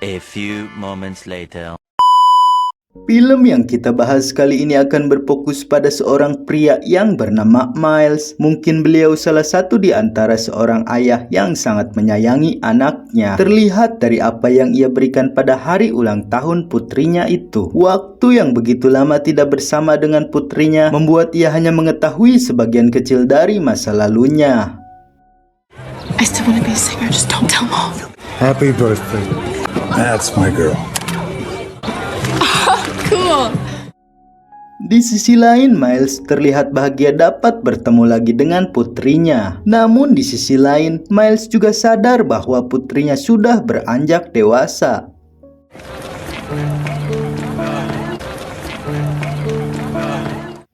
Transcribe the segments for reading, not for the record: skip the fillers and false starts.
A few moments later. Film yang kita bahas kali ini akan berfokus pada seorang pria yang bernama Miles. Mungkin beliau salah satu di antara seorang ayah yang sangat menyayangi anaknya. Terlihat dari apa yang ia berikan pada hari ulang tahun putrinya itu. Waktu yang begitu lama tidak bersama dengan putrinya membuat ia hanya mengetahui sebagian kecil dari masa lalunya. I still want to be a singer, just don't tell Mom. Happy birthday. That's my girl. Cool. Di sisi lain, Miles terlihat bahagia dapat bertemu lagi dengan putrinya. Namun di sisi lain, Miles juga sadar bahwa putrinya sudah beranjak dewasa.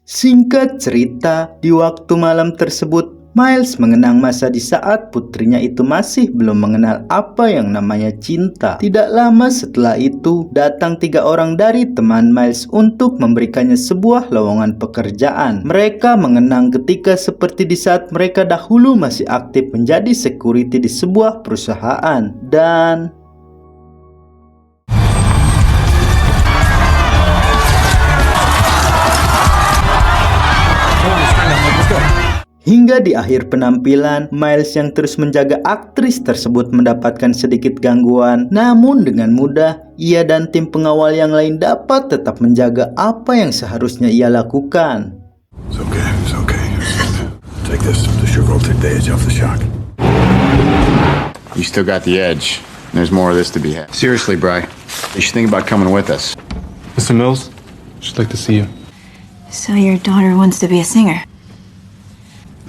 Singkat cerita, di waktu malam tersebut, Miles mengenang masa di saat putrinya itu masih belum mengenal apa yang namanya cinta. Tidak lama setelah itu, datang 3 orang dari teman Miles untuk memberikannya sebuah lowongan pekerjaan. Mereka mengenang ketika seperti di saat mereka dahulu masih aktif menjadi security di sebuah perusahaan. Dan hingga di akhir penampilan, Miles yang terus menjaga aktris tersebut mendapatkan sedikit gangguan. Namun dengan mudah, ia dan tim pengawal yang lain dapat tetap menjaga apa yang seharusnya ia lakukan. It's okay. Take this. The sugar will take the edge off the shark. You still got the edge. There's more of this to be had. Seriously, Bri, you should think about coming with us. Mr. Mills, she'd like to see you. So your daughter wants to be a singer?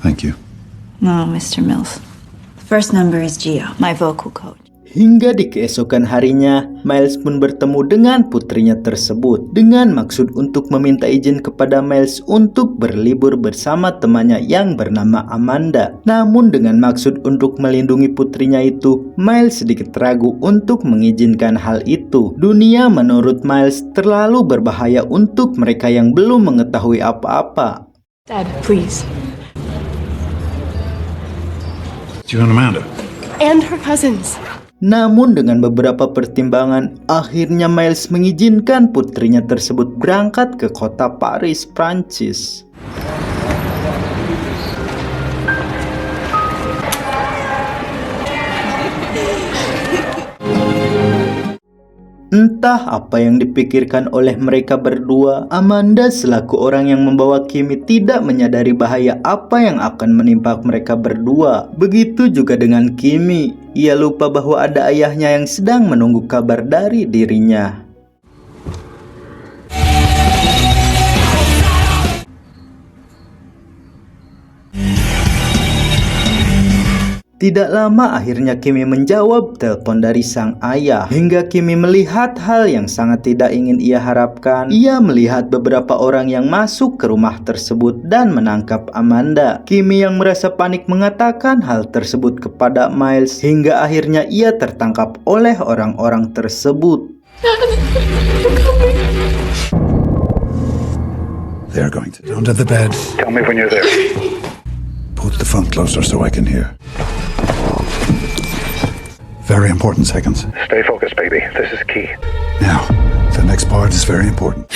Thank you. No, Mr. Mills. The first number is Gio, my vocal coach. Hingga di keesokan harinya, Miles pun bertemu dengan putrinya tersebut dengan maksud untuk meminta izin kepada Miles untuk berlibur bersama temannya yang bernama Amanda. Namun dengan maksud untuk melindungi putrinya itu, Miles sedikit ragu untuk mengizinkan hal itu. Dunia menurut Miles terlalu berbahaya untuk mereka yang belum mengetahui apa-apa. Dad, please. You and Amanda. And her cousins. Namun dengan beberapa pertimbangan, akhirnya Miles mengizinkan putrinya tersebut berangkat ke kota Paris, Prancis. Entah apa yang dipikirkan oleh mereka berdua, Amanda selaku orang yang membawa Kimi tidak menyadari bahaya apa yang akan menimpa mereka berdua. Begitu juga dengan Kimi, ia lupa bahwa ada ayahnya yang sedang menunggu kabar dari dirinya. Tidak lama akhirnya Kimi menjawab telepon dari sang ayah. Hingga Kimi melihat hal yang sangat tidak ingin ia harapkan. Ia melihat beberapa orang yang masuk ke rumah tersebut dan menangkap Amanda. Kimi yang merasa panik mengatakan hal tersebut kepada Miles. Hingga akhirnya ia tertangkap oleh orang-orang tersebut. They're going to under the bed. Tell me when you're there. Put the phone closer so I can hear. Very important seconds. Stay focused, baby. This is key. Now, the next part is very important.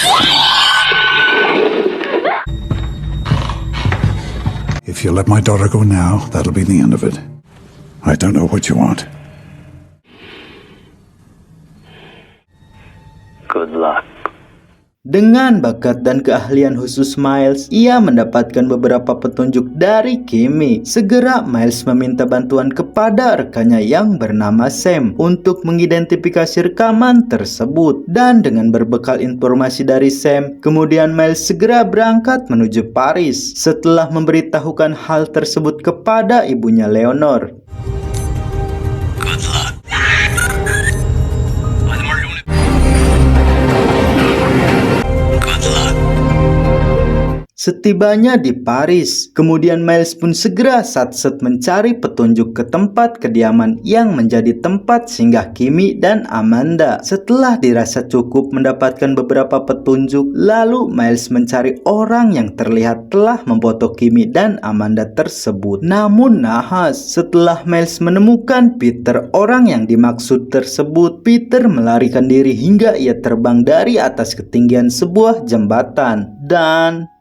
If you let my daughter go now, that'll be the end of it. I don't know what you want. Good luck. Dengan bakat dan keahlian khusus Miles, ia mendapatkan beberapa petunjuk dari Kimi. Segera Miles meminta bantuan kepada rekannya yang bernama Sam untuk mengidentifikasi rekaman tersebut. Dan dengan berbekal informasi dari Sam, kemudian Miles segera berangkat menuju Paris setelah memberitahukan hal tersebut kepada ibunya Leonor. Good luck. Setibanya di Paris, kemudian Miles pun segera satset mencari petunjuk ke tempat kediaman yang menjadi tempat singgah Kimi dan Amanda. Setelah dirasa cukup mendapatkan beberapa petunjuk, lalu Miles mencari orang yang terlihat telah memfoto Kimi dan Amanda tersebut. Namun nahas, setelah Miles menemukan Peter, orang yang dimaksud tersebut, Peter melarikan diri hingga ia terbang dari atas ketinggian sebuah jembatan. Dan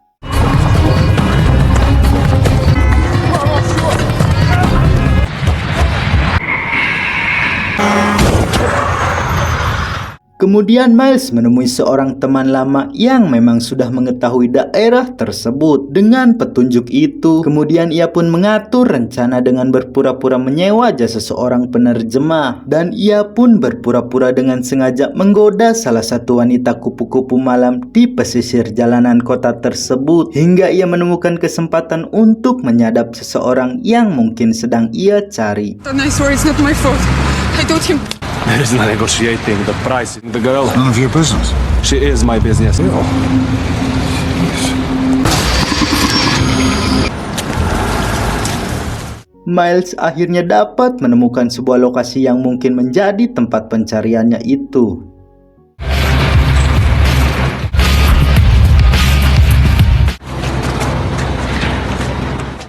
kemudian Miles menemui seorang teman lama yang memang sudah mengetahui daerah tersebut. Dengan petunjuk itu, kemudian ia pun mengatur rencana dengan berpura-pura menyewa jasa seorang penerjemah. Dan ia pun berpura-pura dengan sengaja menggoda salah satu wanita kupu-kupu malam di pesisir jalanan kota tersebut, hingga ia menemukan kesempatan untuk menyadap seseorang yang mungkin sedang ia cari. And I swear it's not my fault. I told him. There is no negotiating the price. The girl, None of your business. she is my business. Miles akhirnya dapat menemukan sebuah lokasi yang mungkin menjadi tempat pencariannya itu.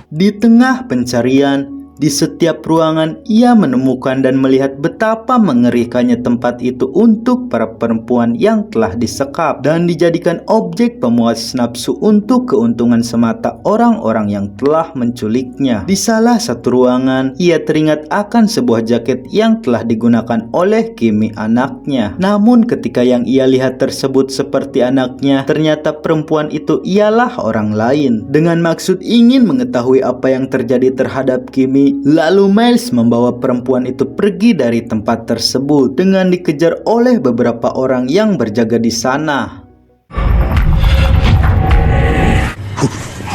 Di tengah pencarian, di setiap ruangan ia menemukan dan melihat betapa mengerikannya tempat itu untuk para perempuan yang telah disekap dan dijadikan objek pemuas nafsu untuk keuntungan semata orang-orang yang telah menculiknya. Di salah satu ruangan, ia teringat akan sebuah jaket yang telah digunakan oleh Kimi anaknya. Namun ketika yang ia lihat tersebut seperti anaknya, ternyata perempuan itu ialah orang lain. Dengan maksud ingin mengetahui apa yang terjadi terhadap Kimi, lalu Miles membawa perempuan itu pergi dari tempat tersebut dengan dikejar oleh beberapa orang yang berjaga di sana.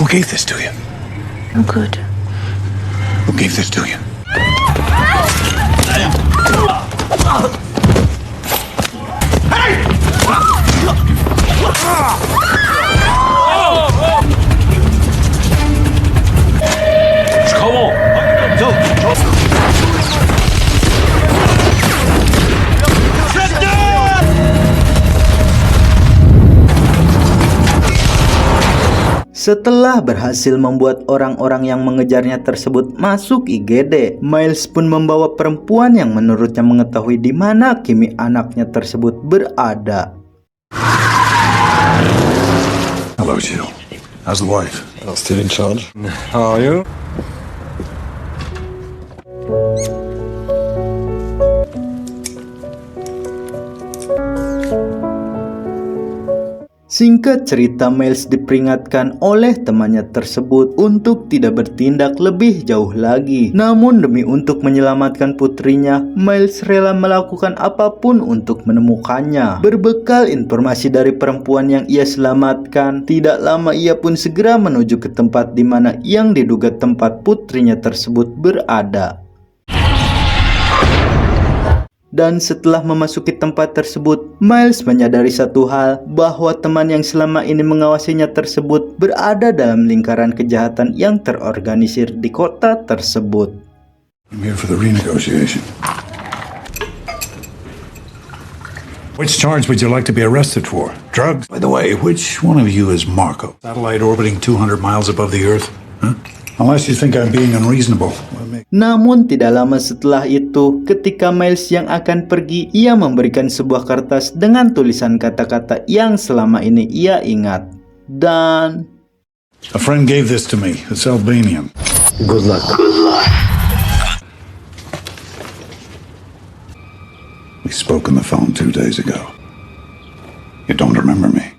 Who gave this to you? I'm good. Who gave this to you? Setelah berhasil membuat orang-orang yang mengejarnya tersebut masuk IGD, Miles pun membawa perempuan yang menurutnya mengetahui di mana Kimi anaknya tersebut berada. Hello, Jill. How's the wife? I'm still in charge. How are you? Singkat cerita, Miles diperingatkan oleh temannya tersebut untuk tidak bertindak lebih jauh lagi. Namun demi untuk menyelamatkan putrinya, Miles rela melakukan apapun untuk menemukannya. Berbekal informasi dari perempuan yang ia selamatkan, tidak lama ia pun segera menuju ke tempat di mana yang diduga tempat putrinya tersebut berada. Dan setelah memasuki tempat tersebut, Miles menyadari satu hal, bahwa teman yang selama ini mengawasinya tersebut berada dalam lingkaran kejahatan yang terorganisir di kota tersebut. I'm here for the renegotiation. Which charge would you like to be arrested for? Drugs? By the way, which one of you is Marco? Satellite orbiting 200 miles above the Earth? Huh? Unless you think I'm being unreasonable. Namun tidak lama setelah itu, ketika Miles yang akan pergi, ia memberikan sebuah kertas dengan tulisan kata-kata yang selama ini ia ingat. Dan A friend gave this to me. It's Albanian. Good luck. Good luck. We spoke on the phone 2 days ago. You don't remember me?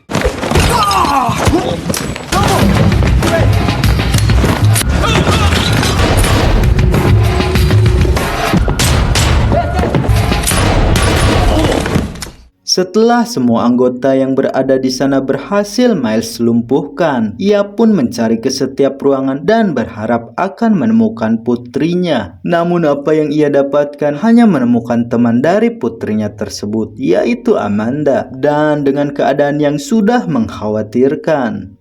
setelah semua anggota yang berada di sana berhasil Miles lumpuhkan, ia pun mencari ke setiap ruangan dan berharap akan menemukan putrinya. Namun apa yang ia dapatkan hanya menemukan teman dari putrinya tersebut, yaitu Amanda, dan dengan keadaan yang sudah mengkhawatirkan.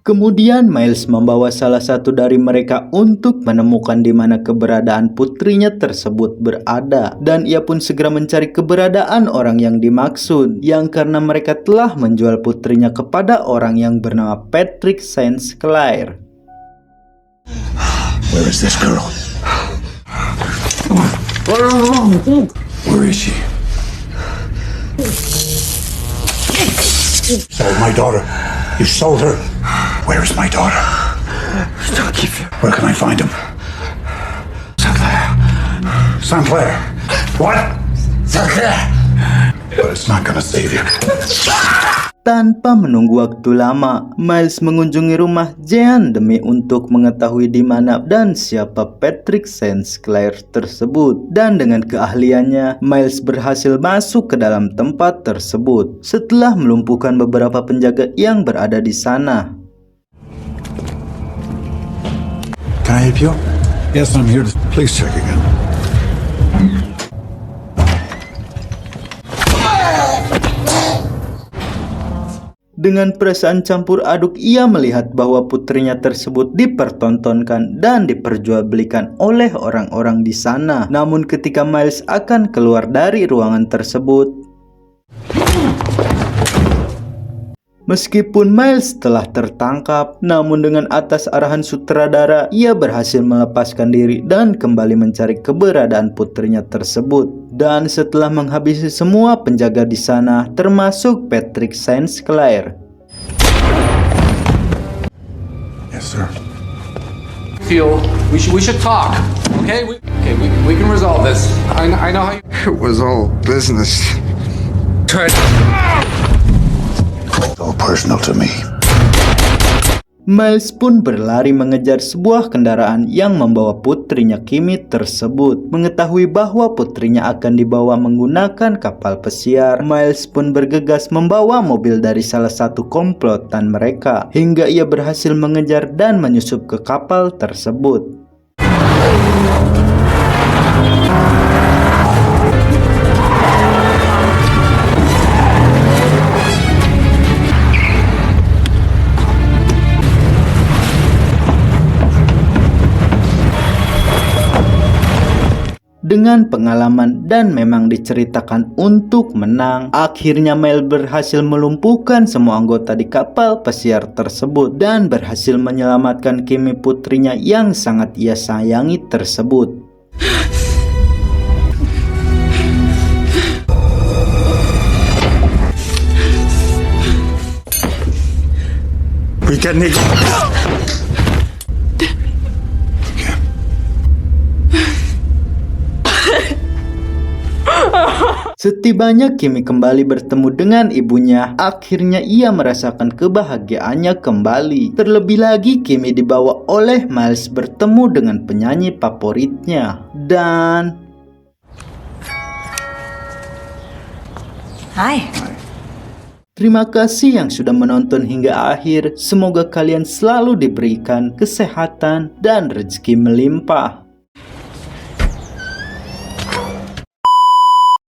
Kemudian Miles membawa salah satu dari mereka untuk menemukan di mana keberadaan putrinya tersebut berada. Dan ia pun segera mencari keberadaan orang yang dimaksud, yang karena mereka telah menjual putrinya kepada orang yang bernama Patrick St. Clair. Where is this girl? Where is she? Sold my daughter. You sold her. Where is my daughter? Where can I find him? St. Clair. What? St. Clair. But it's not gonna save you. Tanpa menunggu waktu lama, Miles mengunjungi rumah Jean demi untuk mengetahui di mana dan siapa Patrick St. Clair tersebut. Dan dengan keahliannya, Miles berhasil masuk ke dalam tempat tersebut setelah melumpuhkan beberapa penjaga yang berada di sana. Can I help you? Yes, I'm here to... Please check again. Dengan perasaan campur aduk, ia melihat bahwa putrinya tersebut dipertontonkan dan diperjualbelikan oleh orang-orang di sana. Namun ketika Miles akan keluar dari ruangan tersebut, meskipun Miles telah tertangkap, namun dengan atas arahan sutradara, ia berhasil melepaskan diri dan kembali mencari keberadaan putrinya tersebut. Dan setelah menghabisi semua penjaga di sana, termasuk Patrick St. Clair. Yes, sir. Feel we should talk. Okay, we can resolve this. I know how you. It was all business. Try. All personal to me. Miles pun berlari mengejar sebuah kendaraan yang membawa putrinya Kimi tersebut. Mengetahui bahwa putrinya akan dibawa menggunakan kapal pesiar, Miles pun bergegas membawa mobil dari salah satu komplotan mereka, hingga ia berhasil mengejar dan menyusup ke kapal tersebut. Dengan pengalaman dan memang diceritakan untuk menang, akhirnya Miles berhasil melumpuhkan semua anggota di kapal pesiar tersebut dan berhasil menyelamatkan Kimi, putrinya yang sangat ia sayangi tersebut. We can make... Setibanya Kimi kembali bertemu dengan ibunya, akhirnya ia merasakan kebahagiaannya kembali. Terlebih lagi Kimi dibawa oleh Miles bertemu dengan penyanyi favoritnya. Dan... Hai. Terima kasih yang sudah menonton hingga akhir. Semoga kalian selalu diberikan kesehatan dan rezeki melimpah.